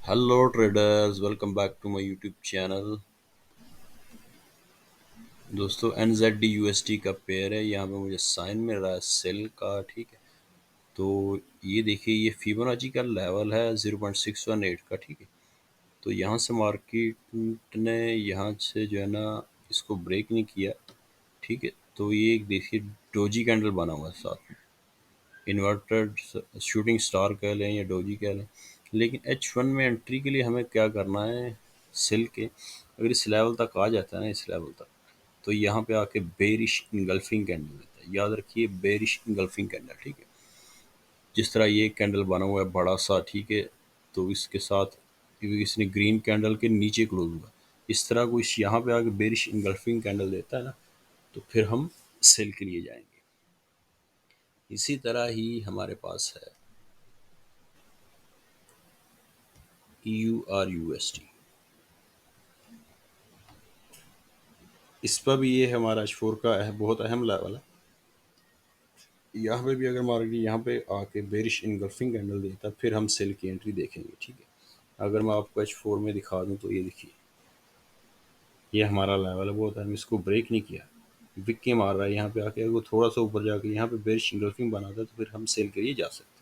Hello traders, welcome back to my YouTube channel. दोस्तों NZD USD का pair है। यहाँ पे मुझे साइन मिल रहा है सेल का। ठीक है, तो ये देखिए, ये फिबोनाची का लेवल है 0.618 का। ठीक है, तो यहाँ से मार्केट ने यहाँ से जो है ना इसको ब्रेक नहीं किया। ठीक है, तो ये एक देखिए डोजी कैंडल बना हुआ है साथ में, इन्वर्टेड शूटिंग स्टार कह लें या डोजी कह लें। लेकिन H1 में एंट्री के लिए हमें क्या करना है, सेल के अगर इस लेवल तक आ जाता है ना, इस लेवल तक, तो यहाँ पे आके बेरिश इंगल्फिंग कैंडल देता है। याद रखिए, बेरिश इंगल्फिंग कैंडल। ठीक है, जिस तरह ये कैंडल बना हुआ है बड़ा सा। ठीक है, तो इसके साथ इसने ग्रीन कैंडल के नीचे क्लोज हुआ, इस तरह को इस यहाँ पे आके बेरिश इंगल्फिंग कैंडल देता है ना, तो फिर हम सेल के लिए जाएंगे। इसी तरह ही हमारे पास है EUR USD। इस पर भी ये हमारा H4 का बहुत अहम लेवल है। यहाँ पे भी अगर मार्केट यहाँ पे आके बेरिश इनगल्फिंग कैंडल देता है, फिर हम सेल की एंट्री देखेंगे। ठीक है, अगर मैं आपको H4 में दिखा दूँ तो ये देखिए, ये हमारा लेवल है बहुत अहम। इसको ब्रेक नहीं किया, विक के मार रहा है। यहाँ पे आके अगर वो थोड़ा सा ऊपर जाके यहाँ पे बेरिश इनगल्फिंग बनाता है तो फिर हम सेल के लिए जा सकते हैं।